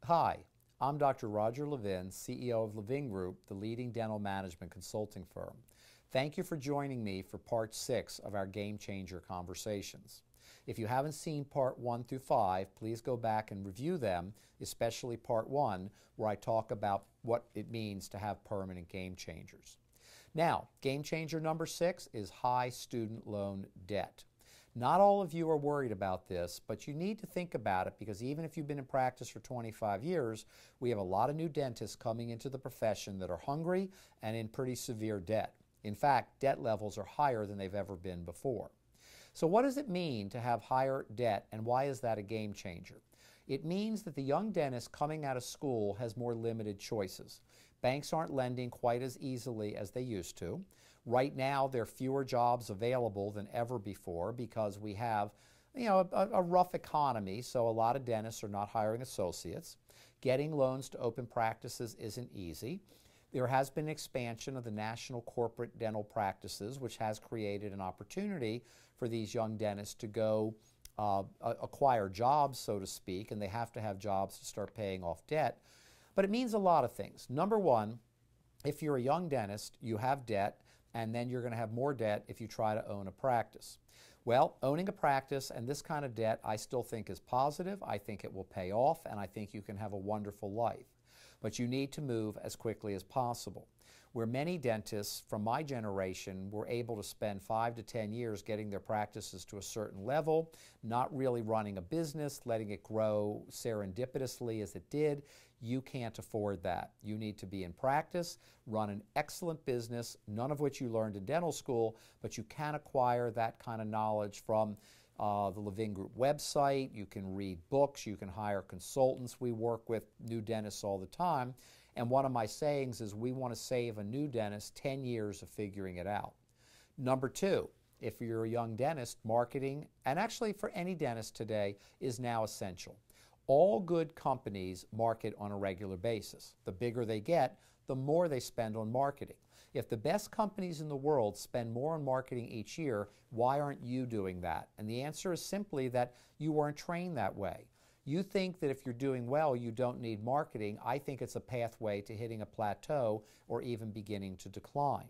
Hi, I'm Dr. Roger Levin, CEO of Levin Group, the leading dental management consulting firm. Thank you for joining me for part 6 of our Game Changer conversations. If you haven't seen part 1 through 5, please go back and review them, especially part 1, where I talk about what it means to have permanent game changers. Now, game changer number 6 is high student loan debt. Not all of you are worried about this, but you need to think about it because even if you've been in practice for 25 years, we have a lot of new dentists coming into the profession that are hungry and in pretty severe debt. In fact, debt levels are higher than they've ever been before. So what does it mean to have higher debt, and why is that a game changer? It means that the young dentist coming out of school has more limited choices. Banks aren't lending quite as easily as they used to. Right now, there are fewer jobs available than ever before because we have a rough economy, so a lot of dentists are not hiring associates. Getting loans to open practices isn't easy. There has been expansion of the national corporate dental practices, which has created an opportunity for these young dentists to go acquire jobs, so to speak, and they have to have jobs to start paying off debt. But it means a lot of things. Number one, if you're a young dentist, you have debt, and then you're going to have more debt if you try to own a practice. Well, owning a practice and this kind of debt I still think is positive. I think it will pay off, and I think you can have a wonderful life. But you need to move as quickly as possible. Where many dentists from my generation were able to spend 5 to 10 years getting their practices to a certain level, not really running a business, letting it grow serendipitously as it did, you can't afford that. You need to be in practice, run an excellent business, none of which you learned in dental school, but you can acquire that kind of knowledge from the Levin Group website. You can read books, you can hire consultants. We work with new dentists all the time, and one of my sayings is we want to save a new dentist 10 years of figuring it out. Number two, if you're a young dentist, marketing, and actually for any dentist today, is now essential. All good companies market on a regular basis. The bigger they get, the more they spend on marketing. If the best companies in the world spend more on marketing each year, why aren't you doing that? And the answer is simply that you weren't trained that way. You think that if you're doing well, you don't need marketing. I think it's a pathway to hitting a plateau or even beginning to decline.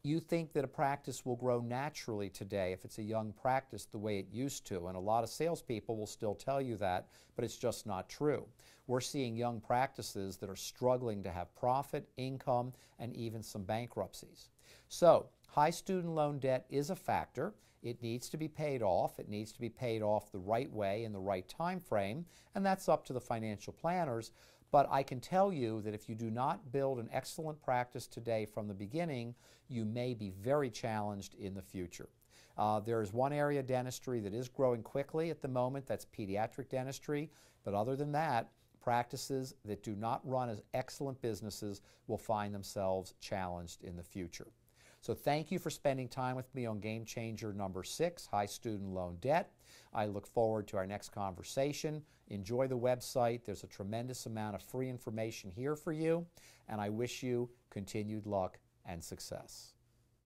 You think that a practice will grow naturally today if it's a young practice the way it used to, and a lot of salespeople will still tell you that, but it's just not true. We're seeing young practices that are struggling to have profit, income, and even some bankruptcies. So, high student loan debt is a factor. It needs to be paid off. It needs to be paid off the right way in the right time frame, and that's up to the financial planners. But I can tell you that if you do not build an excellent practice today from the beginning, you may be very challenged in the future. There is one area of dentistry that is growing quickly at the moment, that's pediatric dentistry. But other than that, practices that do not run as excellent businesses will find themselves challenged in the future. So thank you for spending time with me on Game Changer number 6, High Student Loan Debt. I look forward to our next conversation. Enjoy the website. There's a tremendous amount of free information here for you, and I wish you continued luck and success.